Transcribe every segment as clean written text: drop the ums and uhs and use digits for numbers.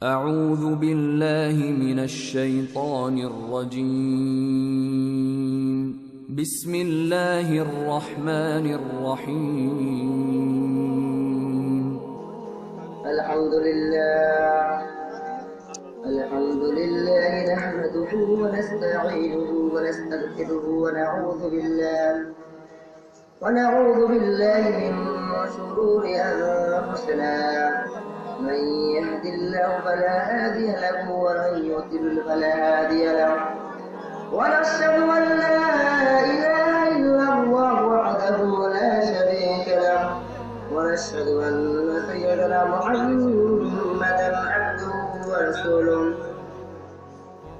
أعوذ بالله من الشيطان الرجيم. بسم الله الرحمن الرحيم. الحمد لله نحمده ونستعينه ونستغفره ونعوذ بالله من شرور أنفسنا. من يهد الله فلا هادي له ومن يضلل فلا هادي له، ونشهد أن لا إله إلا الله وحده لا شريك له، ونشهد أن سيدنا محمدا عبده ورسوله.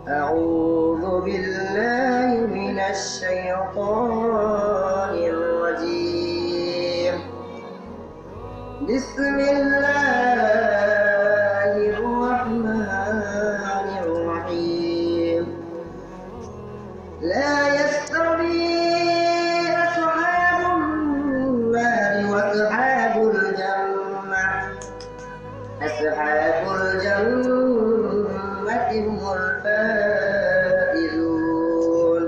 أعوذ بالله من الشيطان الرجيم. بسم الله الرحمن الرحيم. لا يستوي أصحاب النار وأصحاب الجنة. أصحاب الجنة هم الفائزون.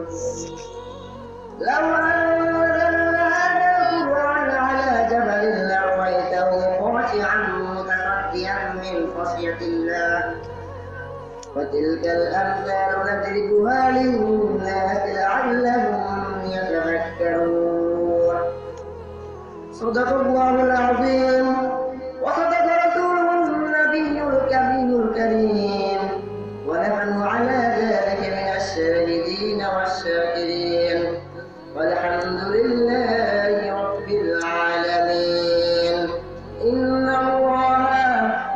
لو أنزلنا هذا القرآن على جبل لرأيته خاشعا متصدعا من خشية الله. وتلك الأمثال نضربها للناس لعلهم يتفكرون. صدق الله العظيم وصدق رسوله النبي الكريم، ونحن على ذلك من الشاهدين والشاكرين، والحمد لله رب العالمين. إن الله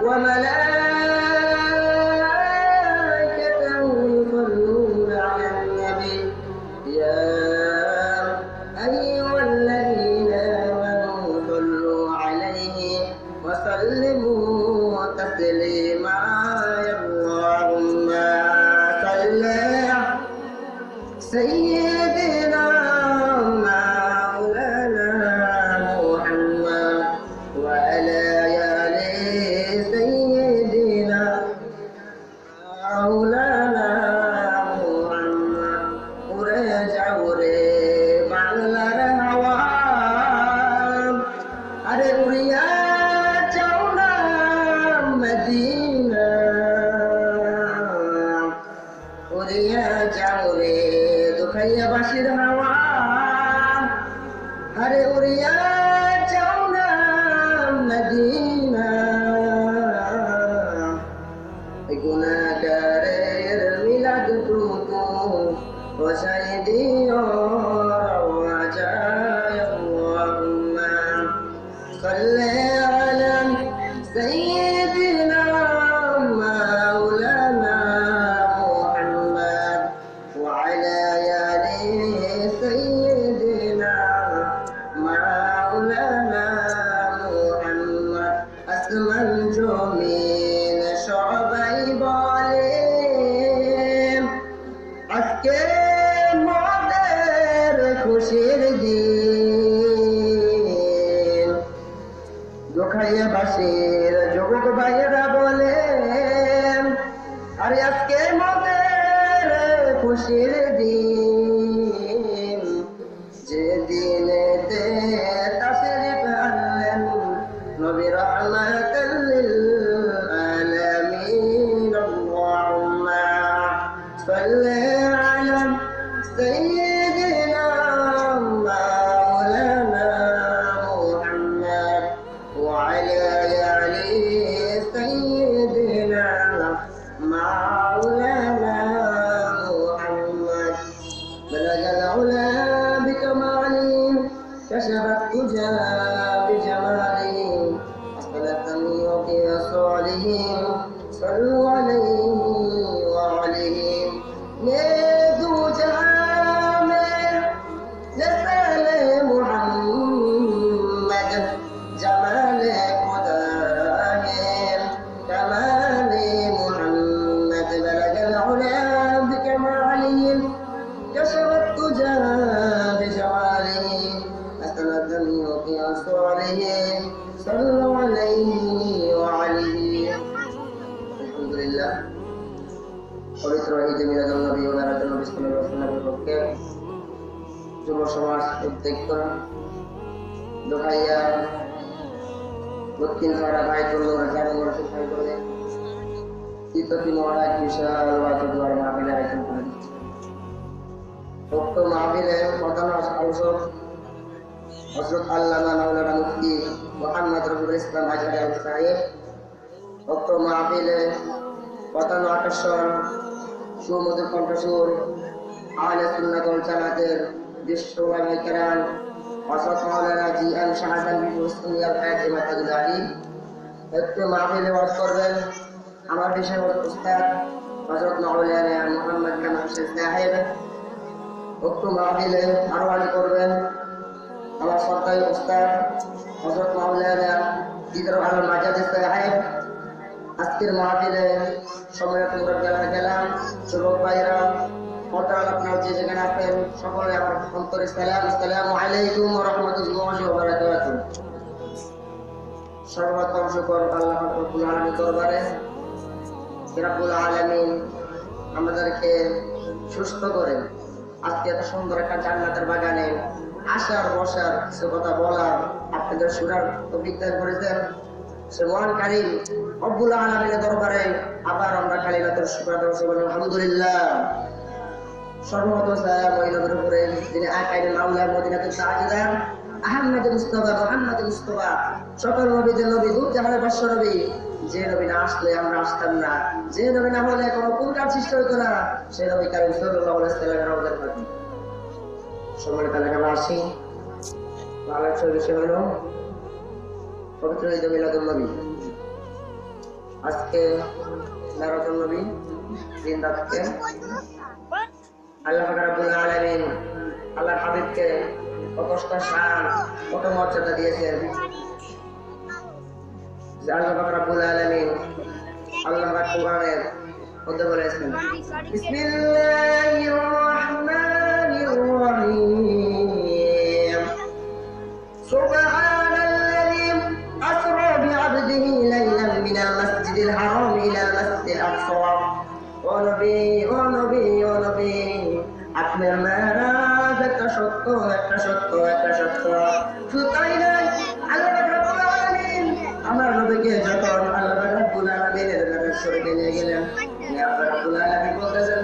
وملائكته يصلون على النبي. يا أيها الذين آمنوا صلوا عليه وسلموا تسليما. اللهم صل سيدنا مولانا محمد وعلى آل سيدنا مولانا محمد. ورجع বাংলার হাওয়া আরে উড়িয়া যাও না মদিনা। উড়িয়া যাও রে দুখাইয়া বাসির হাওয়া আরে উড়িয়া যাও না মদিনা। গুনাহগারের মিলাদ টুকু বসাই দিও রওয়াজায়। আল্লাহুম্মা সাল্লি আলা সাইয়্যিদিনা মাওলানা মুহাম্মদ ওয়া আলা আলি সাইয়্যিদিনা মাওলানা মুহাম্মদ। আসমান জমিন সবাই বলে আজকে মোদের খুশির দিন। দুখাইয়া বাসির যুবক ভাইয়েরা বলে আরে আজকে মোদের খুশির দিন। যে দিনেতে তাশরিফ আনলেন নবী রাহমাতাল লিল আলামিন। আল্লাহুম্মা সাল্লি আলা সাইয়্যিদিনা মাওলানা মুহাম্মদ ওয়া আলা আলি সাইয়্যিদিনা মাওলানা মুহাম্মদ। بلغ العلا بكماله كشف الدجى بجماله أصلة وفي صالحين صلوا عليه وعليهم. دو جہاں میں نسل محمد جمال خدا ہے کمال محمد. بلغ العلا بكماله كشف الدجى بجماله أسند وفي صالحين صلوا عليه وعليهم. আলহামদুলিল্লাহ পবিত্র ঈদ মিলাদুন নবী ওয়া মিলাদুন নবী সাল্লাল্লাহু আলাইহি ওয়াসাল্লামের পক্ষে যুব সমাজ উদ্যোক্ত দোহাইয়া দক্ষিণ পাড়া বাইতুল্লাহ জামিউল শিক্ষা করে তৃতীয় মহারাজ বিশাল ওয়াজুদ্দার মাহফিলে আয়োজন করে দিচ্ছে। উক্ত মাহফিলে প্রধান আলোচক হযরত আল্লামা মাওলানা মুফতি মুহাম্মদ রফিকুল ইসলাম আজহারি সাহেব। উক্ত মাহফিলে প্রধান আকর্ষণ সুমধুর কণ্ঠস্বর আহলে সুন্নাত ওয়াল জামাতের বিশ্ব ওলামায়ে কেরাম হযরত মাওলানা জিএম শাহজাহান বিন মুসলিম আল-ফাতিমা তাজদারি। উক্ত মাহফিলে ওয়াজ করবেন আমার বিশেষ উস্তাদ হযরত মাওলানা মুহাম্মদ কামাল হোসেন সাহেব। উক্ত মাহফিলে আরোহণ করবেন আমার শ্রদ্ধেয় উস্তাদ হযরত মাওলানা দিদার আল মাজাদ সাহেব। আজকের মাহফিলে সম্মানিত মুরব্বিয়ান কেরাম, যুবক ভাইরা, পর্দার আপনারা যে যেখানে আছেন সকলে আমার অন্তরে সালাম, আসসালামু আলাইকুম ওয়া রাহমাতুল্লাহি ওয়া বারাকাতুহু। সর্বপ্রথম শুকর আল্লাহ রাব্বুল আলামিনের দরবারে, রাব্বুল আলামিন আমাদেরকে সুস্থ করে আজকে এত সুন্দর একটা জান্নাতের বাগানে আসার বসার সে কথা বলার আপনাদের শোনার তৌফিক দান করেছেন। সে মহান কারীম রব্বুল আলামিনের দরবারে আবার আমরা কালিমাতুল শুকর আদায় করব আলহামদুলিল্লাহ। সর্বপ্রথম সালাম ওই নবীর উপরে যিনি আকাইদুল মাওলা মদিনাতুল সাজিদা আহমদ মুস্তাফা মুহাম্মদ মুস্তাফা সকল নবীদের নবী, দূর জাহানের বিশ্ব নবী, যে নবী না আসলে আমরা আসতাম না, যে নবী না হলে কোনো পুরকার সৃষ্টি হতো না, সে নবী কারীম সাল্লাল্লাহু আলাইহি ওয়াসাল্লামের রওজার পাখি। সম্মানিত এলাকাবাসী, আলোচ্য বিষয় হলো পবিত্র ঈদ মিলাদুন নবী। আজকে মিলাদুন নবী দিন রাতকে আল্লাহ রাব্বুল আলামিন আল্লাহর হাবিবকে কত শান কত মর্যাদা দিয়েছেন। যে আল্লাহ রাব্বুল আলামিন আল্লাহ কোরআনের মধ্যে বলেছেন বিসমিল্লাহির রাহমানির রহিম সুবহানাল্লাযী আসরা বি'আবদিহি লাইলান মিনাল মাসজিদিল হারাম ইলাল মাসজিদিল আকসা। ও নবী ও নবী ও নবী, আপনার মেরাজ একটা সত্য একটা সত্য একটা সত্য। শুধু তাই নয়, আল্লাহ রাব্বুল আলামিন আমার নবীকে যখন আল্লাহ রাব্বুল আলামিনের নবী শরীফে নিয়ে গেলেন, আল্লাহ রাব্বুল আলামিন বলতেছেন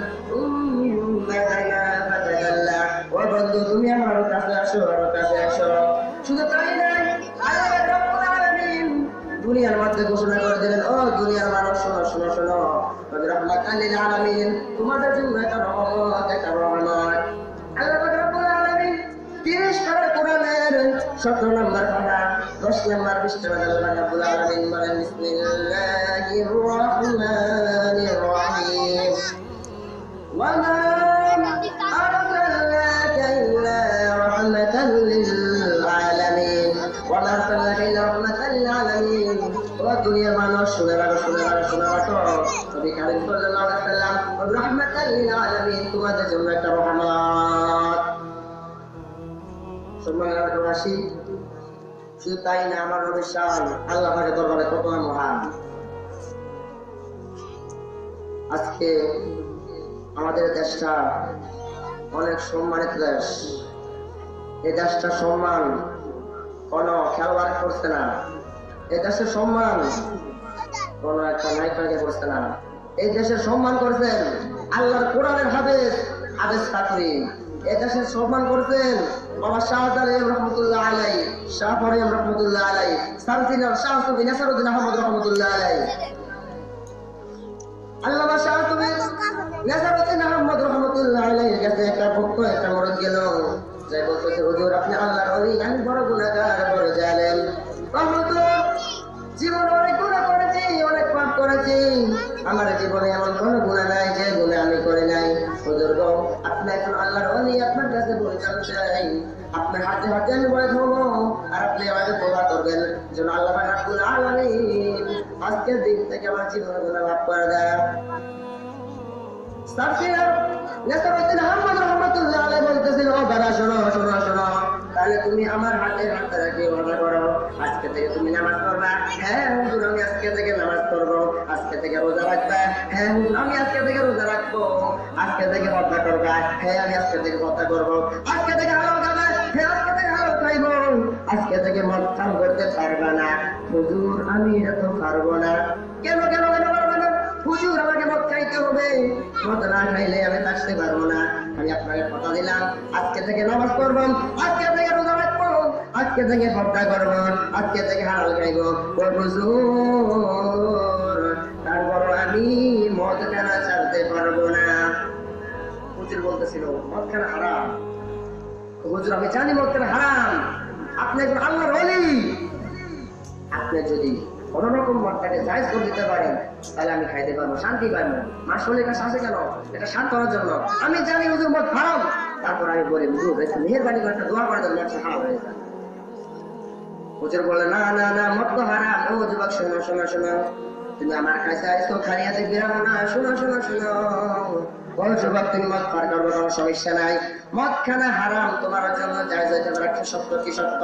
ও বন্ধু তুমি আমার কাছে আসো, আমার কাছে আসো। শুধু তাই নয়, আল্লাহ রাব্বুল আলামিন দুনিয়ার মধ্যে ঘোষণা করে দিলেন, ও দুনিয়ার মানুষ শোনো শোনো শোনো, নবী রাহমাতাল লিল আলামিন তোমাদের জন্য একটা রহমত একটা রহমত। আল্লাহ রাব্বুল আলামিন 30 পারা কোরআনের 17 নম্বর পারা 10 নম্বর পৃষ্ঠা আল্লাহ রাব্বুল আলামিন বলেন বিসমিল্লাহির রাহমানির রহিম ওয়া মা আরসালনাকা ইল্লা রাহমাতাল লিল আলামিন ওয়া মা আরসালনাকা ইল্লা রাহমাতাল লিল আলামিন। ও দুনিয়ার মানুষ শুনে রাখো শুনে রাখো শুনে রাখো, নবী কারীম সাল্লাল্লাহু আলাইহি ওয়াসাল্লাম রাহমাতাল লিল আলামিন তোমাদের জন্য একটা রহমত। সম্মানিত এলাকাবাসী, শুধু তাই না, আমার নবীর শান আল্লাহ পাকের দরবারে কত মহান। আজকে আমাদের দেশটা অনেক সম্মানিত দেশ। এই দেশটার সম্মান কোন খেলোয়াড় করছে না, এই দেশের সম্মান কোন একটা নায়িকাকে করছে না, এই দেশের সম্মান করছেন আল্লাহর কোরআনের হাফেজ হাফেজ ছাত্রী। এই দেশের সম্মান করছেন বাবা শাহজালাল রহমাতুল্লাহ আলাইহি, শাহ ফরিয়াম রহমাতুল্লাহ আলাইহি, সারসিনার শাহ সুফি নাসরউদ্দিন আহমদ রহমাতুল্লাহ আলাইহি। আল্লামা শাহ সুফি নাসরউদ্দিন আহমদ রহমাতুল্লাহ আলাইহির কাছে একটা ভক্ত একটা মরদ গেল, যাই বলতেছে হুজুর আপনি আল্লাহর ওলি, আমি বড় গুনাহগার বড় জালেম, রহমাতুল্লাহ জীবনে অনেক গুনাহ করেছি অনেক পাপ করেছি, আমার জীবনে এমন কোনো গুনাহ নাই যে গুনাহ আমি করি নাই। হুজুর গো আপনি এখন আল্লাহর ওলি, আপনার কাছে বলে জানতে চাই, আপনার হাতে হাতে আমি বলে ধরবো আর আপনি আমাকে দোয়া করবেন যেন আল্লাহ রাব্বুল আলামিন আজকের দিন থেকে আমার জীবনে গুনাহ মাফ করে দেয়। সারসিনার নাসরউদ্দিন আহমদ রহমাতুল্লাহ আলাইহি বলতেছিল, ও বাবা শোনো শোনো শোনো, তাহলে তুমি আমার হাতে হাতে রাখি ওয়াদা করো আজকে থেকে তুমি নামাজ পড়বা। হ্যাঁ হুজুর আমি আজকে থেকে নামাজ পড়বো। আজকে থেকে রোজা রাখবা। হ্যাঁ হুজুর আমি আজকে থেকে রোজা রাখবো। আজকে থেকে পর্দা করবা। হ্যাঁ আমি আজকে থেকে পর্দা করবো। আজকে থেকে হালাল খাবা। হ্যাঁ আজকে থেকে হালাল খাইবো। আজকে থেকে মদ পান করতে পারবা না। হুজুর আমি এটা তো পারবো না। কেন কেন কেন পারবো না? হুজুর আমাকে মদ খাইতে হবে, মদ না খাইলে আমি থাকতে পারবো না। আমি আপনাকে কথা দিলাম আজকে থেকে নামাজ পড়বো, আজকে থেকে রোজা রাখবো, আজকে থেকে পর্দা করবো, আজকে থেকে হালাল খাইবো। ও হুজুর তারপর আমি মদ খানা ছাড়তে পারবো না। হুজুর বলতেছিল মদ খানা হারাম। হুজুর আমি জানি মদ খানা হারাম, আপনি একজন আল্লাহর ওলি, আপনি যদি কোন রকম মদটাকে জায়েজ করে দিতে পারেন তাহলে আমি খাইতে পারবো, শান্তি পাবো। মাসলের কাছে আসে কেন? এটা শান্ত করার জন্য। আমি জানি হুজুর মদ হারাম, তারপর আমি বলি হুজুর একটু মেহেরবানি করে একটা দোয়া করে দেন মদটা হারাম হয়ে যায়। হুজুর বলে না না না মদ তো হারাম। ও যুবক শোনো শোনো শোনো, তুমি আমার কাছে আইছো খালিয়াতে বিরামো না। শোনো শোনো শোনো, ও যুবক তুমি মদ পান করবো কোনো সমস্যা নাই, মদ খানা হারাম তোমার জন্য জায়েজ হইতে পারে, সত্য কি সত্য?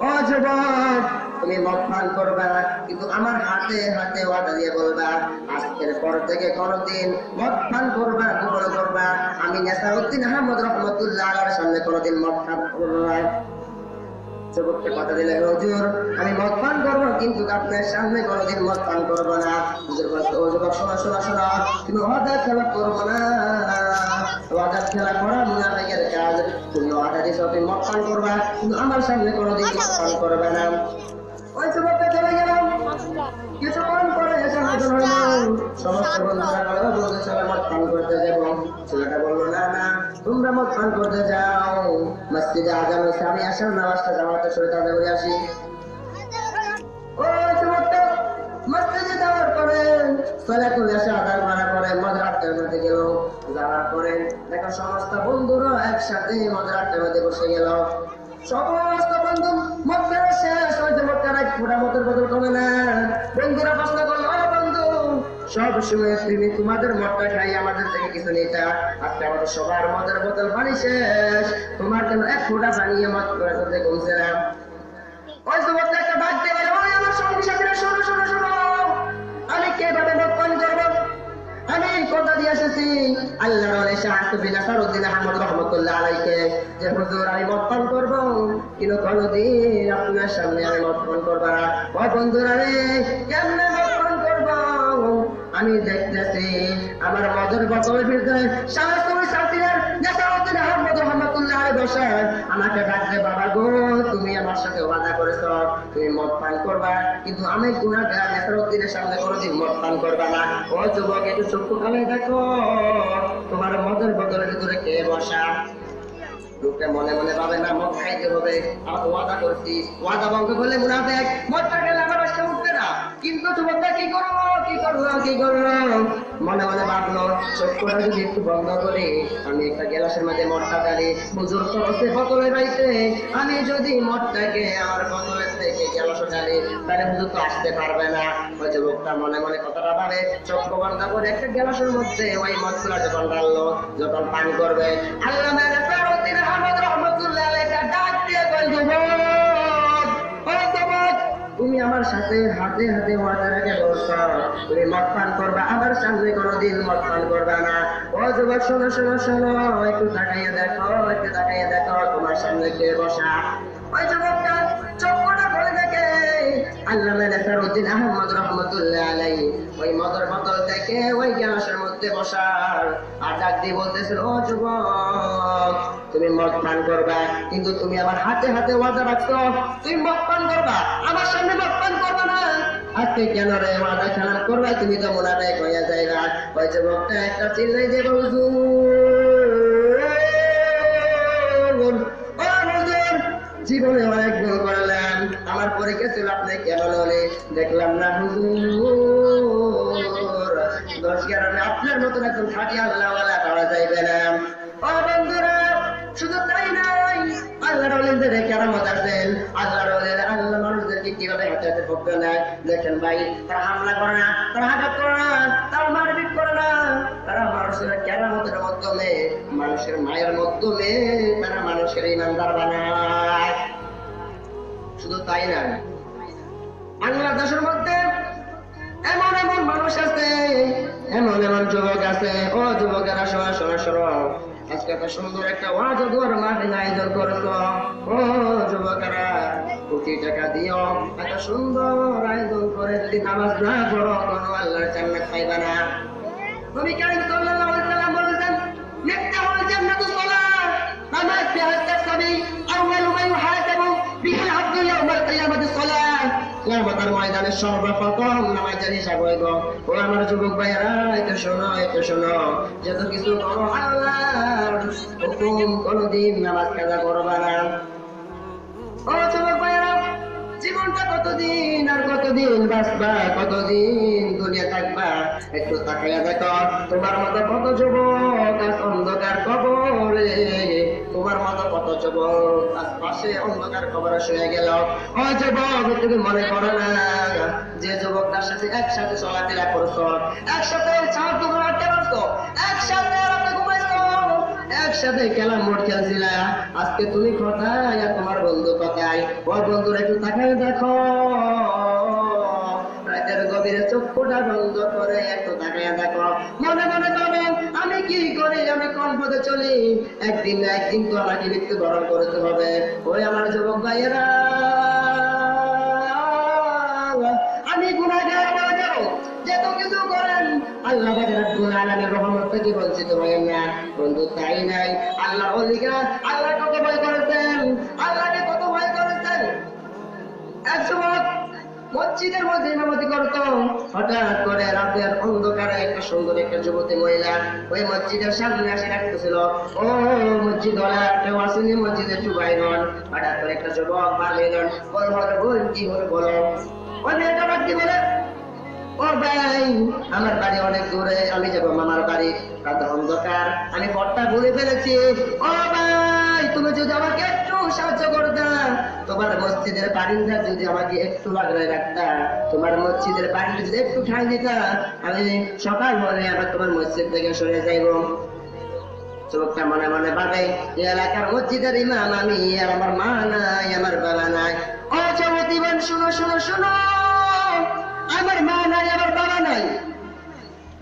ও যুবক তুমি মদ পান করবা, কিন্তু আমার হাতে হাতে ওয়াদা দিয়ে বলবা আজকের পর থেকে কোনোদিন মদ পান করবা, গোপন করবা। আমি নেসারউদ্দিন আহমদ রহমতুল্লাহ আলাইহির সামনে কোনোদিন মদ পান করবো না। যুবককে কথা দিলে হুজুর আমি মদ পান করবো, কিন্তু আপনার সামনে কোনোদিন মদ পান করবো না। হুজুর বলছে ও যুবক শোনা শোনা শোনা, তুমি ওয়াদা খেলা করবো না। ওয়াদা খেলা করা মুনাফিকের কাজ। তুমি ওয়াদা দিছো তুমি মদ পান করবা, কিন্তু আমার সামনে কোনোদিন মদ পান করবে না। ওই যুবকটা চলে গেলাম। কিছুক্ষণ পরে এসে হাজির হইল। সমস্ত বন্ধুরা বলল বলতে চলে মদ পান করতে যাবো। ছেলেটা বললো না না তোমরা মদ পান করতে যাও, মসজিদে আজান হয়েছে, আমি আসার নামাজটা জামাতে সহিত আদায় করে আসি। ওই যুবকটা মসজিদে যাওয়ার পরে সালাতুল ইশা আদায় করার পরে মদের আড্ডার মধ্যে গেল। যাওয়ার পরে দেখো সমস্ত বন্ধুরা একসাথে মদের আড্ডার মধ্যে বসে গেল। সমস্ত বন্ধু মদ খাওয়া শেষ, ওই যুবকটার এক ফোঁটা মদের বোতল কমে না। বন্ধুরা প্রশ্ন করলো ও বন্ধু সব সময় তুমি তোমাদের মদটা খাই আমাদের থেকে কিছু নিতা, আজকে আমাদের সবার মদের বোতল পানি শেষ, তোমার জন্য এক ফোঁটা পানিয়ে মদ করে করতে কমছে না। ওই যুবকটা একটা ডাক দিয়ে বলে ওই আমার সঙ্গী সাথীরা শোনো শোনো শোনো, আমি কিভাবে মদ পান করবো? আমি কথা দিয়ে এসেছি আল্লাহর ওলি শাহসুফি নাসারউদ্দিন আহমদ রহমতুল্লাহ আলাইকে যে হুজুর আমি মদ পান করবো, কিন্তু কোনোদিন আপনার সামনে আমি মদ পান করবো না। ও বন্ধুরা রে কেমনে মদ পান করবো? আমি দেখতেছি আমার মদের বোতলের ভিতরে শাহসুফি সাথীর নাসারউদ্দিন আহমদ রহমতুল্লাহ আলাইহি বসে আমাকে ডাকতে বাবা গো তুমি আমার সাথে ওয়াদা করেছো তুমি মদ পান করবা, কিন্তু আমি গুনাহগার নাসারউদ্দিনের সামনে কোনোদিন মদ পান করবা না। ও যুবক একটু চক্ষু খালে দেখো তোমার মদের বোতলের ভিতরে কে বসা। লোকে মনে মনে ভাবে না মদ খাইতে হবে, আমরা ওয়াদা করছি, ওয়াদা ভঙ্গ করলে মুনাফিক, মদটা খেলে আমার আজকে উঠবে না। কিন্তু যুবকটা কি করলো কি করলো কি করলো মনে মনে ভাবলো চক্ষুটা যদি একটু বন্ধ করি, আমি একটা গ্লাসের মধ্যে মদটা ঢালি, হুজুর তো আছে বোতলের বাড়িতে, আমি যদি মদটাকে আমার বোতলের থেকে গ্লাসে ঢালি তাহলে হুজুর তো আসতে পারবে না। ওই যুবকটা মনে মনে কথাটা ভাবে, চক্ষু বন্ধ করে একটা গ্লাসের মধ্যে ওই মদগুলা যখন ঢাললো, যখন পান করবে আল্লামা নাসারউদ্দিন আহমদ রহমতুল্লাহ আলাইহি ডাক দিয়ে বল যুবক ও যুবক তুমি আমার সাথে হাতে হাতে ওয়াদা রেখে বলছো তুমি মদ পান করবা, আমার সামনে কোনোদিন মদ পান করবা না। ও যুবক শোনো শোনো শোনো, একটু তাকাইয়া দেখো একটু তাকাইয়া দেখো তোমার সামনে কে বসা। ওই যুবকটা চক্ষুটা খুলে দেখে আল্লামা নাসারউদ্দিন আহমদ রহমতুল্লাহ আলাইহি ওই মদের বোতল থেকে ওই গ্লাসের মধ্যে বসার আর ডাক দিয়ে বলতেছিল ও যুবক তুমি মদ পান করবা, কিন্তু তুমি আমার হাতে হাতে ওয়াদা রাখছো তুমি মদ পান করবা, আমার সামনে মদ পান করবা না। আজকে কেন রে ওয়াদা খেলাপ করবা? তুমি তো মুনাফিক হইয়া যাইবা। ওই যুবকটা একটা চিল্লাই দিয়ে হুজুর জীবনে অনেক ভুল করলাম, আমার পরীক্ষা ছিল আপনি কেন হলে দেখলাম না হুজুর, 10-11 আপনার মতন একজন খাঁটি আল্লাহওয়ালা পাওয়া যাইবে না। ও বন্ধুরা শুধু তাই নয়, আল্লাহর ওলিদের কেরামত আছেন, আল্লাহর ওলিরা আল্লাহ মানুষদেরকে কিভাবে হাতে হাতে পড়তে নেয় দেখেন ভাই। তারা হামলা করে না, তারা আঘাত করে না, তারা মারপিট করে না, তারা মানুষের কেরামতের মধ্যে মাধ্যমে, মানুষের মায়ের মাধ্যমে তারা মানুষের ইমানদার বানায়। শুধু তাই না, বাংলাদেশের মধ্যে এমন এমন মানুষ আছে, এমন এমন যুবক আছে। ও যুবকেরা শোনা শোনা শোনো, আজকে এত সুন্দর একটা ওয়াজ দুয়ার মাহফিল আয়োজন করলো। ও যুবকেরা, কোটি টাকা দিও, এত সুন্দর আয়োজন করে যদি নামাজ না পড়ো, কোনো আল্লাহর জান্নাত পাইবা না। নবী কারীম সাল্লাল্লাহু আলাইহি ওয়াসাল্লাম বলেছেন, মিফতাহুল জান্নাতুস সালাত, নামাজ বিহাদ্দাস সাবি, আউয়ালু মা ইউহাসাবু বিহিল আবদু ইয়াউমাল কিয়ামাতিস সালাত। কিয়ামতের ময়দানে সর্বপ্রথম নামাজের হিসাব হইব। ও আমার যুবক ভাইয়েরা, এটা শোনো, এটা শোনো, যত কিছু করো আল্লাহর হুকুম, কোনদিন নামাজ কাজা করবা না। ও যুবক ভাইয়েরা, জীবনটা কতদিন আর কতদিন বাঁচবা, কতদিন দুনিয়া থাকবা, একটু তাকাইয়া দেখো। তোমার মতো কত যুবক আজ অন্ধকার কবরে, তোমার মতো কত যুবক আজ পাশে অন্ধকার কবরে শুয়ে গেল। ও যুবক, তুমি মনে করো না যে যুবকটার সাথে একসাথে চলাফেরা করছো, একসাথে চার দোকান আটকে পারছো, একসাথে রাতে ঘুমাইছো, একসাথে খেলা মোট খেলছিলা, আজকে তুমি কোথায় আর তোমার বন্ধু কোথায়? ও বন্ধুরা, একটু তাকায় দেখো। রাতের গভীরে চক্ষুটা বন্ধ করে একটু তাকায় দেখো। মনে মনে ভাবে, আমি কি করি, আমি কোন পথে চলি, একদিন না একদিন তো আমাকে মৃত্যুবরণ করতে হবে। ওই আমার যুবক ভাইয়েরা, আমি গুনাহগার হয়ে যাব, যত কিছু করেন আল্লাহ পাকের রব্বুল আলামিনের রহমত থেকে বঞ্চিত হবেন না। বন্ধু তাই নাই, আল্লাহ ওলিরা আল্লাহ কত ভয় করেছেন, আল্লাহকে কত ভয় করেছেন। এক যুবক মসজিদের মধ্যে ইমামতি করতো, হঠাৎ করে রাতের অন্ধকারে একটা সুন্দর একটা যুবতী মহিলা ওই মসজিদের সামনে আসে রাখতেছিল। ও মসজিদ ওলা কেউ আসেনি, মসজিদের একটু বাইর হন। হঠাৎ করে একটা যুবক বার হইলেন, বল কি হলো বলো। ওই মেয়েটা বাড়তি বলে, ও ভাই, আমার বাড়ি অনেক দূরে, আমি যাবো মামার বাড়ি, রাত অন্ধকার, আমি পথটা ভুলে ফেলেছি। ও ভাই, তুমি যদি আমাকে একটু সাহায্য করতা, তোমার মসজিদের বারিন্দা যদি আমাকে একটু আগলায় রাখতা, তোমার মসজিদের বারিন্দা যদি একটু ঠাই দিতা, আমি সকাল হলে আবার তোমার মসজিদ থেকে সরে যাইব। যুবকটা মনে মনে ভাবে, এই এলাকার মসজিদের ইমাম আমি, আর আমার মা নাই, আমার বাবা নাই। ও যুবতী বোন, শুনো শুনো শুনো, আমার মা নাই, আমার বাবা নাই,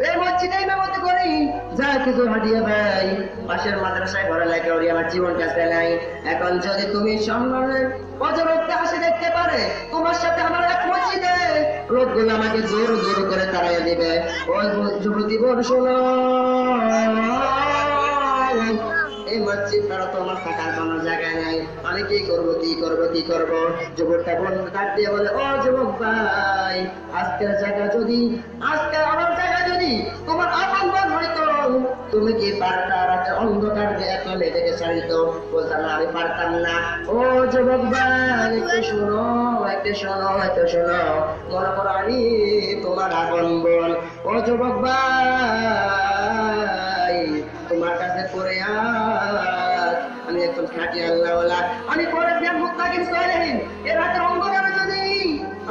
এই মসজিদে ইমামতি করি, যা কিছু হাদিয়া ভাই, পাশের মাদ্রাসায় ঘরে লাগে ওরি, আমার জীবন কাছে নাই। এখন যদি তুমি সম্মানের অজরতে আসে দেখতে পারে তোমার সাথে আমার এক মসজিদে, লোকগুলো আমাকে জোর জোর করে তাড়াইয়া দিবে। ওই যুবতী বোন শোনো, এই মসজিদ ছাড়া তো আমার থাকার কোনো জায়গা নাই, আমি কি করবো কি করবো কি করবো। যুবকটা বন্ধু ডাক দিয়ে বলে, ও যুবক ভাই, আজকের জায়গা যদি, আজকে আমার জায়গা যদি তোমার আপন হইতো, তুমি কি পারতা রাতে অন্ধকার একটা মেয়েটাকে ছাড়িত? বলতো না, আমি পারতাম না। ও যুবক ভাই, একটু শোনো, একটু শোনো, একটু শোনো, মনে করো আমি তোমার আপন বোন। ও যুবক ভাই, তোমার কাছে পড়ে আমি একজন খাঁটি আল্লাহওয়ালা, আমি পরে মুত্তাকিন সালেহিন, এই রাতের অন্ধকারে যদি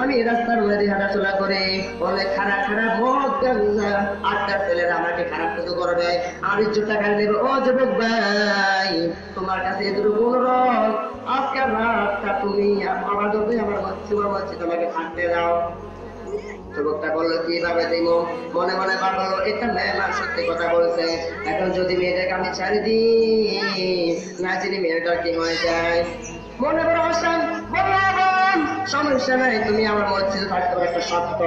আমি রাস্তার মধ্যে হাঁটাচলা করে অনেক খারাপ খারাপ মদ গাঁজা আড্ডার ছেলেরা আমাকে খারাপ কিছু করবে, আমার ইজ্জতটা খালি নেবে। ও যুবক ভাই, তোমার কাছে এটুকু অনুরোধ, আজকের রাতটা তুমি আমার যদি আমার মসজিদ তোমাকে থাকতে দাও। যুবকটা বললো, কিভাবে দিব? মনে মনে ভাবলো, এটা মেয়ের সত্যি কথা বলছে, এখন যদি মেয়েটাকে আমি ছাড়ি দিই, না চিনি মেয়েটা কি হয়ে যায়। মনে বড় আসান, সমস্যা নাই, তুমি আমার মসজিদে থাকতে পারো, একটা শর্ত,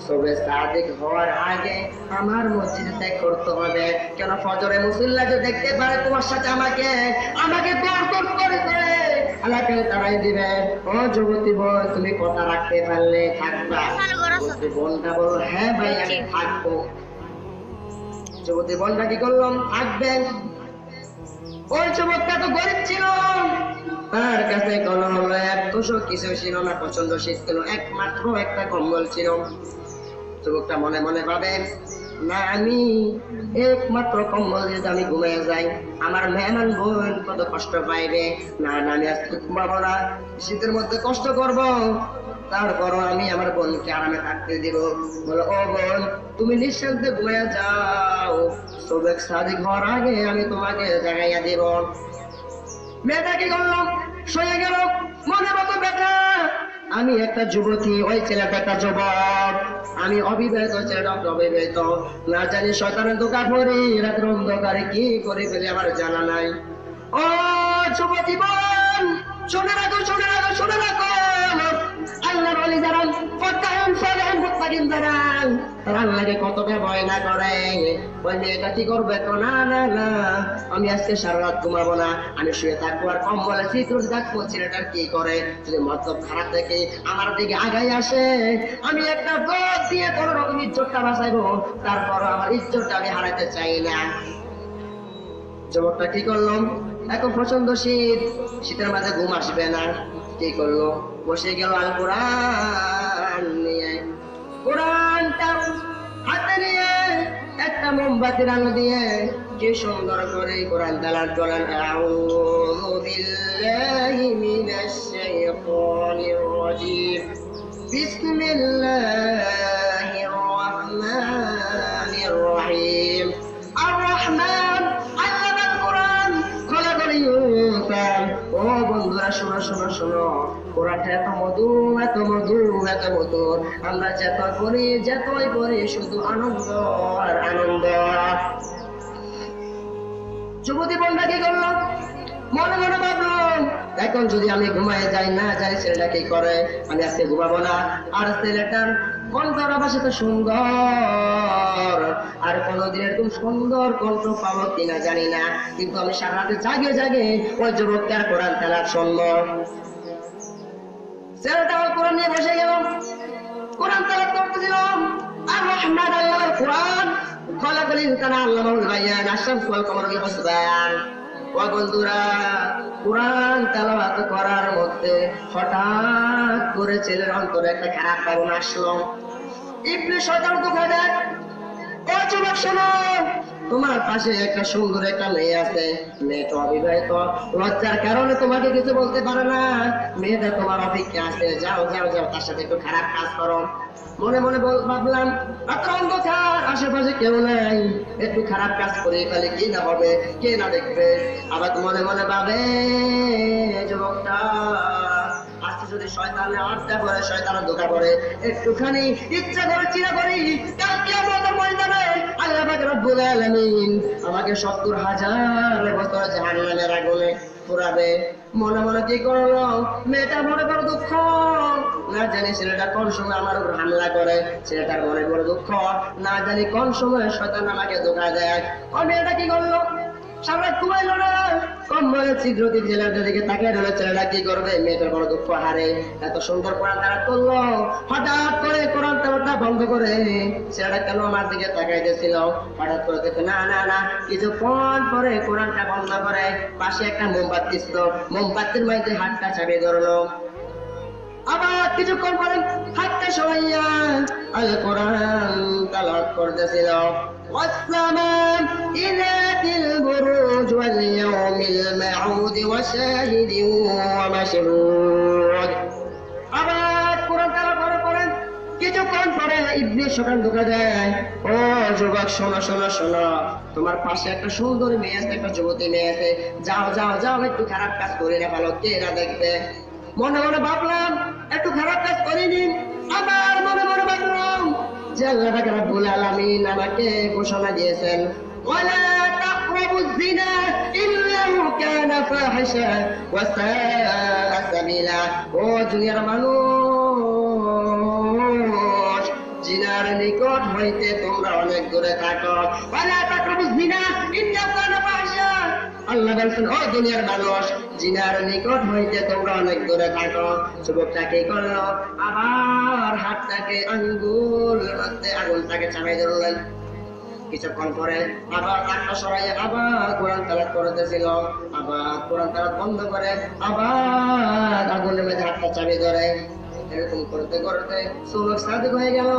সবে সাদিক হওয়ার আগে আমার মসজিদে ত্যাগ করতে হবে। কেন ফজরে মুসল্লা যে দেখতে পারে তোমার সাথে আমাকে দৌড় করে এলাকে তারাই দিবে। ও যুবতী বোন, তুমি কথা রাখতে পারলে থাকবা। যুবতী বোনটা বলল, হ্যাঁ ভাই, আমি থাকবো। যুবতী বোনটা কি করলাম, থাকবেন। ওই যুবকটা তো গরিব ছিল, তার কাছে কোনো কিছু ছিল না, পছন্দশীল ছিল একমাত্র একটা কম্বল ছিল। যুবকটা মনে মনে ভাবে, না, আমি একমাত্র কম্বল যদি আমি ঘুমিয়ে যাই, আমার মেহমান বোন কত কষ্ট পাইবে। না না, আমি আজকে ঘুমাবো না, শীতের মধ্যে কষ্ট করব, তারপরও আমি আমার বোনকে আরামে থাকতে দিব। বলো, ও বোন, তুমি নিঃশব্দে ঘুমিয়ে যাও, দাও, সুবেক সাদিক হওয়ার আগে আমি তোমাকে জাগাইয়া দিব। মেয়েটা কি করলাম, শুয়ে গেল। মনে মতো বেটা, আমি একটা যুবতী, ওই ছেলেটা একটা যুবক। আমি অবিবাহিত, ছেলেটা অবিবাহিত। না জানি শয়তানের ধোঁকা পড়ি, রাতের অন্ধকারে কি করে ফেলে আমার জানা নাই। ও যুবতী বোন, শুনে রাখো, শুনে রাখো, শুনে রাখো। আল্লাহর ওলি যারা, ফরদান সালাম মুত্তাকিন যারা, তারা আল্লাহকে কতটা ভয় না করে, ওই মেয়েটা কি করবে? তো না না না, আমি আজকে সারা রাত ঘুমাবো না, আমি শুয়ে থাকবো আর কম্বলে চিত্র দেখবো ছেলেটার কি করে। যদি মতলব খারাপ দেখে আমার দিকে আগাই আসে, আমি একটা দোষ দিয়ে কোন রকম ইজ্জতটা বাঁচাইবো, তারপর আমার ইজ্জতটা আমি হারাতে চাই না। যুবকটা কি করলাম, এখন প্রচন্ড শীত, শীতের মাঝে ঘুম আসবে না, কি করলো, বসে গেল আল কোরআন নিয়ে। কোরআনটা হাতে নিয়ে একটা মোমবাতির আলো দিয়ে কি সুন্দর করে কোরআন তেলাওয়াত করেন। আউযু বিল্লাহি মিনাশ শাইতানির রাজীম, বিসমিল্লাহির রহমানির রহিম। আর রহমান আল্লামাল কোরআন খলাকাল ইনসান। ও বন্ধুরা, শোনো শোনো শোনো, কোরআনটা এত মধু, এত মধু, এত মধুর। আমরা যতই পড়ি শুধু আনন্দ আর আনন্দ। যুবতী বোনটা কি করলো, মনে মনে ভাবলো, এখন যদি আমি ঘুমাই যাই, না জানি ছেলেটা কি করে, আমি আজকে ঘুমাবো না। আর ছেলেটার কণ্ঠর আবাস এত সুন্দর, আর কোনোদিন এরকম সুন্দর কণ্ঠ পাবো কিনা জানি না, কিন্তু আমি সারা রাতে জাগে জাগে ওই যুবকটার কোরআন তেলাওয়াত শুনবো। ছেলেটা কোরআন নিয়ে বসে গেল, কোরআন তেলাওয়াত করতেছিলাম। আর রহমান আল্লাহর কোরআন খলাকাল ইনসানা আল্লামাহুল বায়ান, আশ-শামসু ওয়াল কমারু বিহুসবান। ও বন্ধুরা, কোরআন তেলাওয়াত করার মধ্যে হঠাৎ করে ছেলের অন্তরে একটা খারাপ ভাবনা আসলো। ইবলিস শয়তান কোথায় দেখ, ও যুবক শোনো, তোমার পাশে একটা সুন্দর একটা মেয়ে আছে, মেয়েটা অবিবাহিত, লজ্জার কারণে তোমাকে কিছু বলতে পারে না, মেয়েটা তোমার অপেক্ষা আছে, যাও যাও যাও, তার সাথে একটু খারাপ কাজ করো। মনে মনে ভাবলাম, রাত্র অন্ধকার, আশেপাশে কেউ নাই, একটু খারাপ কাজ করে ফেলে, কি না হবে, কে না দেখবে। আবার মনে মনে ভাবে, যুবকটা আজকে যদি শয়তানের আড্ডা করে, শয়তানের ধোঁকা পড়ে, একটুখানি ইচ্ছা করে চিরা করি, কাল কিয়ামতের ময়দানে আল্লাহ পাক রব্বুল আলামিন আমাকে ৭০,০০০ বছর জাহান্নামের আগুনে পোড়াবে। মনে মনে কি করলো, মেয়েটা মনে বড় দুঃখ, না জানি ছেলেটা কোন সময় আমার উপর হামলা করে, ছেলেটার মনে বড় দুঃখ, না জানি কোন সময় শয়তান আমাকে ধোঁকা দেয়। ও মেয়েটা কি করলো, সারা ঘুমাইলো না, কম্বলে ছিদ্রটি ছেলেটার দিকে তাকিয়ে রইল, ছেলেটা কি করবে, মেয়েটার বড় দুঃখ হারে। এত সুন্দর কোরআন তেলাওয়াত করলো, হঠাৎ করে কোরআন তেলাওয়াতটা বন্ধ করে ছেলেটা কেন আমার দিকে তাকাইতেছিল, হঠাৎ করে দেখে না না না, কিছুক্ষণ পরে কোরআনটা বন্ধ করে পাশে একটা মোমবাতি ছিল, মোমবাতির মধ্যে হাতটা চাপিয়ে ধরলো। আবার কিছুক্ষণ পরে হাতটা সরাইয়া আল কোরআন তেলাওয়াত করতেছিল। والسماء ذات البروج واليوم الموعود وشاهد ومشهود। আবার কোরআন তেলাওয়াত করেন, কিছুক্ষণ পরে ইবলিস শয়তান ধোঁকা দেয়। ও যুবক শোনো শোনো শোনো, তোমার পাশে একটা সুন্দর মেয়ে আছে, একটা যুবতী মেয়ে আছে, যাও যাও যাও, একটু খারাপ কাজ করে না ভালো, কে না দেখবে। মনে মনে ভাবলাম, একটু খারাপ কাজ করিনি। আবার মনে মনে ভাবলাম যে আল্লাহ পাক রব্বুল আলামিন আমাকে ঘোষণা দিয়েছেন, ওয়ালা তাকরাবুজ জিনা ইন্নাহু কানা ফাহিশা ওয়া সাআ সাবিলা। ও দুনিয়ার মানুষ, জিনার নিকট হইতে তোমরা অনেক দূরে থাকো। ওয়ালা তাকরাবুজ জিনা ইন্নাহু কানা ফাহিশা, আল্লাহ বলছেন, ও দুনিয়ার মানুষ, জিনার নিকট হইতে তোমরা অনেক দূরে থাকো। যুবকটা কি করলো, আবার হাতটাকে আঙ্গুল মধ্যে আঙুলটাকে চাপাই ধরলেন। কিছুক্ষণ পরে আবার হাতটা সরাইয়া আবার কোরআন তেলাওয়াত করতেছিল, আবার কোরআন তেলাওয়াত বন্ধ করে আবার আঙুলের মধ্যে হাতটা চাপিয়ে ধরে। এরকম করতে করতে সুবেক সাদিক হয়ে গেল।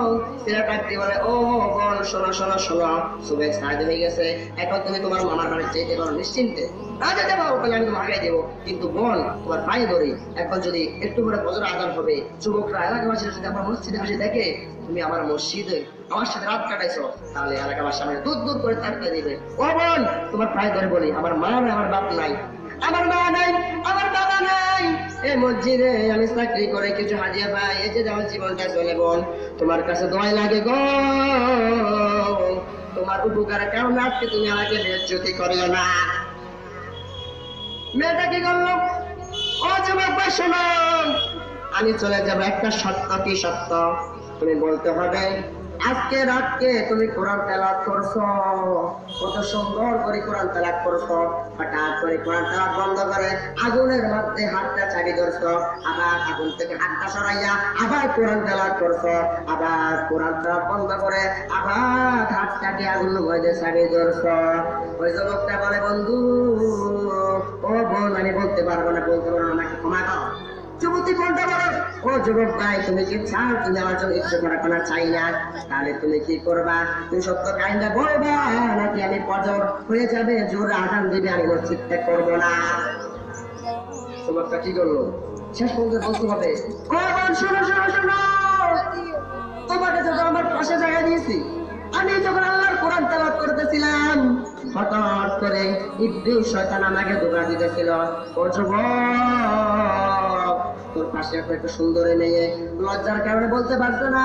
ছেলেটা বলে, ও বোন শোনো শোনো শোনো, সুবেক সাদিক হয়ে গেছে, এখন তুমি তোমার মামার বাড়ি যেতে পারো নিশ্চিন্তে, না যেতে পারো তাহলে আমি তোমাকে আগাই দেবো, কিন্তু বোন তোমার পায়ে ধরি, এখন যদি একটু করে ফজর আযান হবে, যুবকরা এলাকাবাসীরা যদি আমার মসজিদে আসে দেখে তুমি আমার মসজিদে আমার সাথে রাত কাটাইছো, তাহলে এলাকা আমার সামনে দূর দূর করে তাকিয়ে দিবে। ও বোন, তোমার পায়ে ধরে বলি, আমার মা নাই, আমার বাপ নাই, আমার মা নাই, আমার বাবা নাই, এই মসজিদে আমি চাকরি করে কিছু হাজিয়া পাই, এই যে আমার জীবনটা চলে। বোন, তোমার কাছে দোয়াই লাগে গো, তোমার উপকারের কারণে আজকে তুমি আমাকে বেজ্জতি করিও না। মেয়েটা কি করলো? ও যুবক ভাই শোনো, আমি চলে যাবো, একটা সত্য। কি সত্য? তুমি বলতে হবে আজকে রাতকে তুমি কোরআন তেলাওয়াত করছো, কত সুন্দর করে কোরআন তেলাওয়াত করছো, হঠাৎ করে কোরআন তেলাওয়াত বন্ধ করে আগুনের মধ্যে হাতটা চাবি ধরছো, আবার আগুন থেকে হাতটা সরাইয়া আবার কোরআন তেলাওয়াত করছো, আবার কোরআন তেলাওয়াত বন্ধ করে আবার হাতটাকে আগুনের মধ্যে চাবি ধরছো। ওই যুবকটা বলে, বন্ধু ও বোন, আমি বলতে পারবো না, বলতে পারবো না, আমাকে ক্ষমা দাও। যুবতী বলতে পারো, ও যুবক ভাই, তুমি কি চাও তুমি আমার জন্য ইচ্ছে করা চাই না? তাহলে তুমি কি করবা? তুমি সত্য কাহিনীটা বলবা, নাকি আমি ফজর হয়ে যাবে জোরে আজান দিবে আমি মসজিদ ত্যাগ করবো না? যুবকটা কি করলো? শেষ পর্যন্ত বলতে হবে, ও বোন শোনো শোনো শোনো, তোমাকে যখন আমার পাশে জায়গা দিয়েছি, আমি যখন আল্লাহর কোরআন তেলাওয়াত করতেছিলাম, হঠাৎ করে ইবলিস শয়তান আমাকে ধোঁকা দিতেছিল। ও যুবক, তোর পাশে একটা সুন্দরী মেয়ে, লজ্জার কারণে বলতে পারতো না,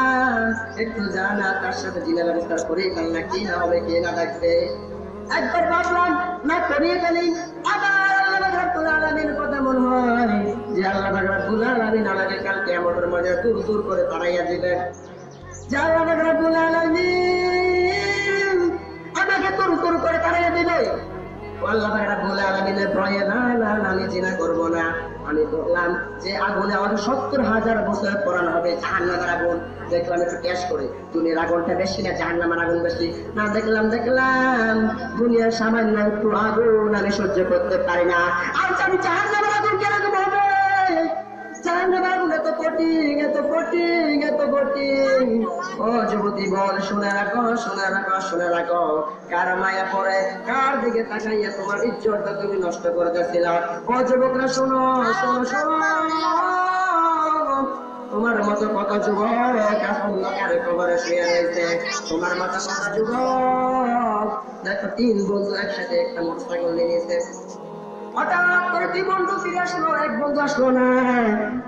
একটু জানা তার সাথে জিনা ব্যবস্থা করিয়ে ফেল না, কি না হবে, কে না থাকবে। একবার ভাবলাম না করিয়ে ফেলি, আবার আল্লাহ রাব্বুল আলামিনের কথা মনে হয় যে আল্লাহ রাব্বুল আলামিন আমাকে কাল কিয়ামতের মধ্যে দূর দূর করে তাড়াইয়া দিবেন। আল্লাহ রাব্বুল আলামিন আমাকে দূর দূর করে তাড়াইয়া দিবে। আল্লাহ রাব্বুল আলামিনের ভয়ে না না আমি জিনা করব না। আমি বললাম যে আগুনে আমাদের 70,000 বছর পড়ানো হবে, জাহান্নামের আগুন। দেখলাম একটু টেস্ট করে, দুনিয়ার আগুনটা বেশি না জাহান্নামের আগুন বেশি না? দেখলাম দুনিয়ার সামান্য একটু আগুন আমি সহ্য করতে পারি না। আর আমি জাহান্নামের আগুন কিরকম হবে? জাহান্নামের আগুন এত কঠিন, এত কঠিন, এত কঠিন। ও যুবতী বোন, শুনে রাখো, শুনে রাখো, শুনে রাখো। কার মায়া পড়ে, কার দিকে তাকাইয়া তোমার ইজ্জতটা তুমি নষ্ট করতেছিল। ও যুবকরা শোনো, শোনো, শোনো, তোমার মতো কত যুবক অন্ধকারে কবরে শুয়ে রয়েছে। তোমার মতো কত যুবক দেখো 3 বন্ধু একসাথে একটা মোটরসাইকেল নিয়ে নিয়েছে, হঠাৎ করে 2 বন্ধু ফিরে আসলো, 1 বন্ধু আসলো না।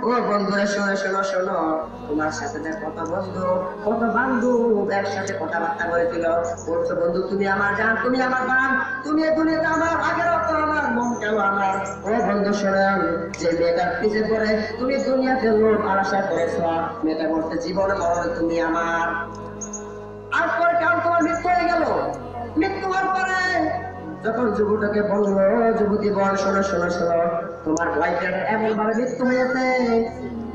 ও বন্ধুরা শোনো শোনো শোনো, তোমার সাথে কত বন্ধু, কত বান্ধব একসাথে কথাবার্তা করেছিল। বলছো বন্ধু তুমি আমার জান, তুমি আমার বান, তুমি এই দুনিয়াতে আমার, আগের অর্থ আমার, মন কেন আমার। ও বন্ধু শোনেন, যে মেয়েটার পিছে পড়ে তুমি দুনিয়াতে লোভ আর আশা করেছ, মেয়েটা বলতে জীবনে মরণ তুমি আমার। আর পরে কারণ তোমার মৃত্যু হয়ে গেল। মৃত্যু হওয়ার পরে যখন যুবকটাকে বললো, যুবতী বল শোনো শোনো শোনো, তোমার বয়ফ্রেন্ড এমন ভাবে মৃত্যু হয়েছে,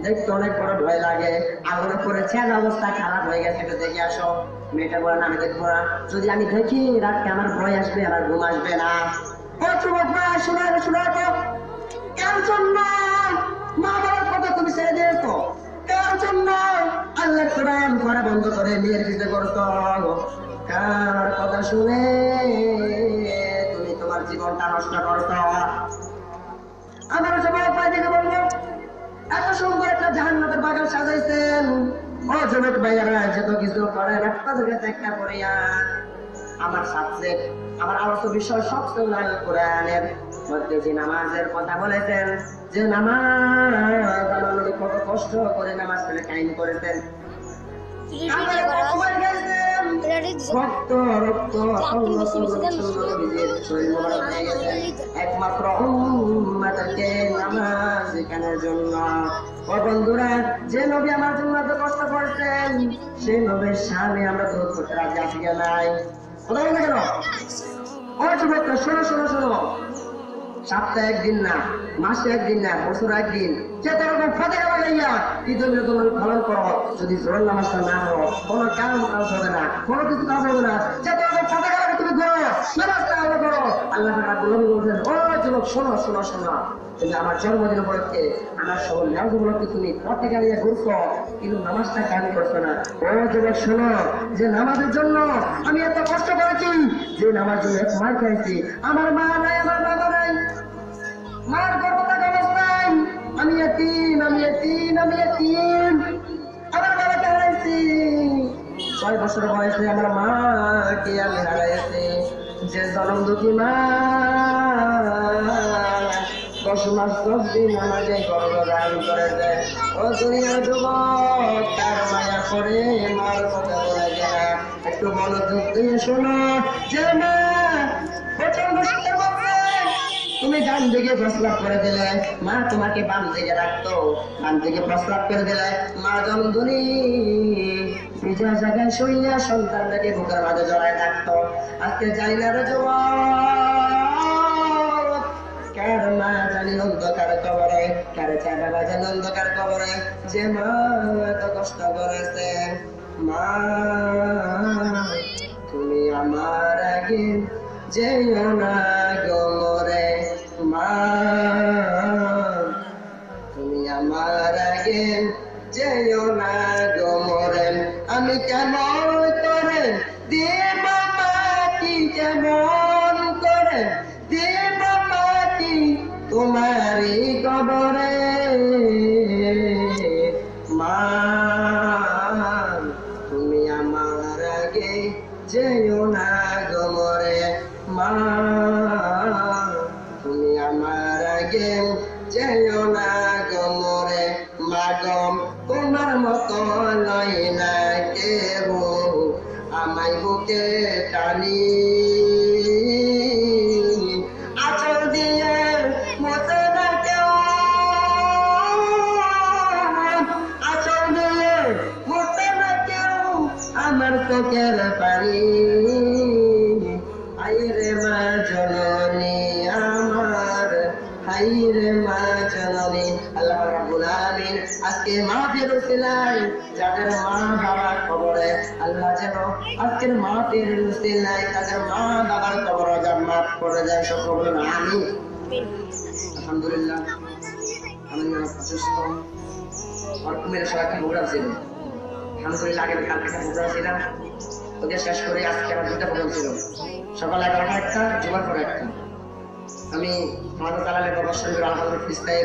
দেখতে অনেক বড় ভয় লাগে, আগুনে পড়েছে, অবস্থা খারাপ হয়ে গেছে, একটু দেখে আসো। মেয়েটা বলেন আমি দেখবো না, যদি আমি দেখি রাতকে আমার ভয় আসবে, আমার ঘুম আসবে না। ও যুবক ভাই শোনো শোনো, কার জন্য মা বাবার কথা তুমি ছেড়ে দিয়েছো? কার জন্য আল্লাহ কোরআন পড়া বন্ধ করে বিয়ের পিছনে করতো? কার কথা শুনে তুমি তোমার জীবনটা নষ্ট করছো? আমার যুবক ভাই দেখে বলবো, এত সুন্দর একটা জাহান্নাতের বাগান সাজাইছেন। ও যুবক ভাইয়ারা, যত কিছু করেন একটা জায়গাতে একটা করিয়া আমার সাবজেক্ট, আমার আলোচ্য বিষয় সবচেয়ে নাই কোরআনের মধ্যে যে নামাজের কথা বলেছেন, যে নামাজ আমার নবী কত কষ্ট করে নামাজ পড়ে কায়েম করেছেন। একমাত্র উম্মতকে নামাজ শেখানোর জন্য। ও বন্ধুরা, যে নবী আমার জন্য এত কষ্ট করছেন, সেই নবীর সামনে আমরা দূর করতে রাজি আছি না নাই? কোথায় কেন? ও যুবকরা শোনো শোনো শোনো, সপ্তাহে 1 দিন না, মাসে 1 দিন না, বছর 1 দিন, চেতা রকম ফাতেহা লাগাইয়া ঈদুল তোমার পালন করো। যদি জোহর নামাজটা না হো, কোনো কারণ কাজ হবে না, কোনো কিছু কাজ হবে না, চেতা রকম ফাতেহা লাগে তুমি করো, নামাজটা আলাদা করো। আল্লাহ রাব্বুল আলামিন বলেন, ও যুবক শোনো শোনো শোনো, তুমি আমার জন্মদিন উপলক্ষে, আমার সকল নামাজ উপলক্ষে তুমি ফাতেহা নিয়ে ঘুরছো, কিন্তু নামাজটা কায়েম করছো না। ও যুবক শোনো, যে নামাজের জন্য আমি এত কষ্ট করেছি, যে নামাজ জন্য এক মার খাইছি, আমার মা নাই, আমার বাবা নাই, মার গর্ভপাত অবস্থায় আমি এতিম, আমি এতিম, আমি এতিম, আমার বাবাকে হারাইছি। 6 বছর বয়সে আমার মাকে আমি হারাইছি। যে জনম দুঃখী মা 10 মাস 10 দিন আমাকে গর্ভধারণ করেছে। ও দুনিয়ার যুবক, তার মায়া করে মার কথা বলে যায়। একটু মনোযোগ দিয়ে শোনো, যে মা প্রচন্ড শীতের মধ্যে তুমি ডান দিকে প্রস্রাব করে দিলে, মা তোমাকে বাম দিকে রাখতো, বাম দিকে প্রস্রাব করে দিলে, মা জননী ভিজা জায়গায় শুইয়া সন্তানটাকে বুকের মাঝে জড়ায় থাকতো। আজকে যাই না রে যুবক, কার মা জানি অন্ধকার কবরে, কার চাঁদা বাজান অন্ধকার কবরে, যে মা এত কষ্ট করেছে। মা তুমি আমার আগে যেও না গো মরে, মা তুমি আমার আগে যেও না গো মরে। আমি কেমন করে দেব মাটি, কেমন করে দেব মাটি তোমারই কবরে। মা তুমি আমার আগে যেও না গো মরে, মা তুমি আমার আগে যেও না গো মরে। মা গো তোমার মতো নয় না কেহ, আমায় বুকে টানি আঁচল দিয়ে মতো না কেউ, আঁচল দিয়ে মতো না কেউ আমার চোখের পানি। হাইরে মা জননী আমার, হাইরে মা জননী। আল্লাহ রাব্বুল আলামিন আজকে মাহফিল উসিলায় যাদের মা বাবার কবরে, আল্লাহ যেন আজকের মাহফিল উসিলায় তাদের মা বাবার কবরে জান্নাত করে দেয়। সকল বলুন আমিন। আলহামদুলিল্লাহ, আমি অসুস্থ, অর্থমের সবাই একটা প্রোগ্রাম ছিল। আলহামদুলিল্লাহ, আগের কালকে একটা প্রোগ্রাম ছিলাম, ওকে শেষ করে আজকে আমার 2টা প্রোগ্রাম ছিল। সকাল 11টা একটা, জুমার পরে একটা। আমি আমাদের দালালের প্রবাসী আলহামদুলিল্লাহ ফিস্তায়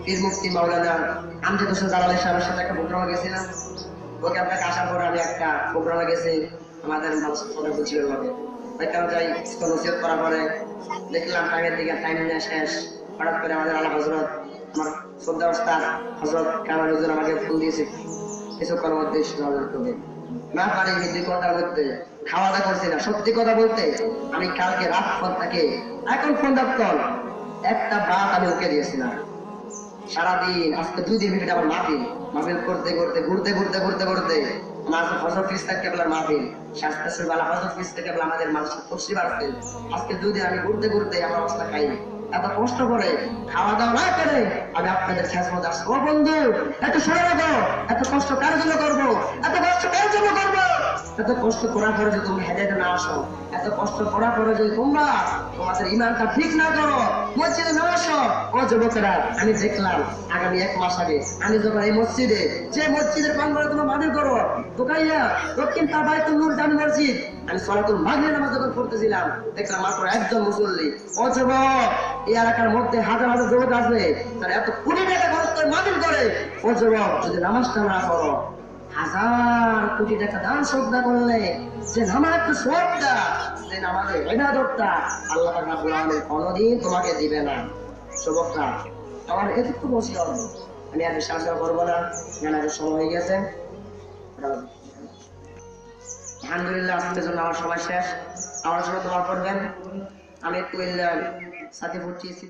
পীর মুফতি মাওলানা আমজাদ হোসেন দালালের সাহেবের সাথে একটা প্রোগ্রামে গেছিলাম। ওকে আপনাকে আসার পরে আমি একটা প্রোগ্রামে গেছি আমাদের মানুষের কথা বুঝিয়ে হবে ওইখানে যাই। নসিহত করার পরে দেখলাম টাইমের দিকে, টাইম নিয়ে শেষ। হঠাৎ করে আমাদের আলা হজরত, আমার শ্রদ্ধা ওস্তাদ হজরত কামাল হুজুর আমাকে ফোন দিয়েছে কিছুক্ষণের মধ্যে করবে না পারি। 2 ঘন্টার মধ্যে খাওয়া দাওয়া করছি না। সত্যি কথা বলতে আমি কালকে রাত পর থেকে এখন ফোন ডাক্তার একটা বাত আমি ওকে দিয়েছি না। সারাদিন আজকে 2 দিন মিনিট আমার মাহফিল, মাহফিল করতে করতে ঘুরতে ঘুরতে ঘুরতে ঘুরতে আমার হজরত ফিস্তার কেবলার মাহফিল, শাস্ত্রের বেলা হজরত ফিস্তার কেবলা আমাদের মানুষের তসরিফ আসছে। আজকে 2 দিন আমি ঘুরতে ঘুরতে আমার অবস্থা খাইনি। এত কষ্ট করে খাওয়া দাওয়া না করে আমি আপনাদের শেষ মতো আসবো। ও বন্ধু, এত সরে রাখো, এত কষ্ট কার জন্য করবো, এত কষ্ট কার জন্য করবো? এত কষ্ট করার পরে যদি তুমি হেদায়েতে না আসো, এত কষ্ট করার পরে যদি তোমরা তোমাদের ইমানটা ঠিক না করো, মসজিদে না আসো। ও যুবকেরা, আমি দেখলাম আগামী 1 মাস আগে আমি যখন এই মসজিদে, যে মসজিদের প্রাঙ্গণে তোমরা মাহফিল করো, দোকাইয়া দক্ষিণ বাইতুল নূর জামি মসজিদ, আমি সালাতুল মাগরিব নামাজ যখন পড়তেছিলাম দেখলাম মাত্র একজন মুসল্লি। ও যুবক, এই এলাকার মধ্যে হাজার হাজার যুবক আছে, তারা এত কোটি টাকা খরচ করে মাহফিল করে। ও যুবক, যদি নামাজটা না করো, 1000 কোটি টাকা দান সদকা করলে যে নামাজের সওয়াবটা, যে নামাজের ইবাদতটা আল্লাহ রাব্বুল আলামিন কোনদিন তোমাকে দিবে না। যুবকরা, আমার এতটুকু বসে হবে, আমি আর বিশ্বাস করবো না, জানার সময় হয়ে গেছে। আলহামদুলিল্লাহ, আজকের জন্য আমার সময় শেষ। আমার জন্য দোয়া করবেন। আমি একটু সাথে পড়ছি।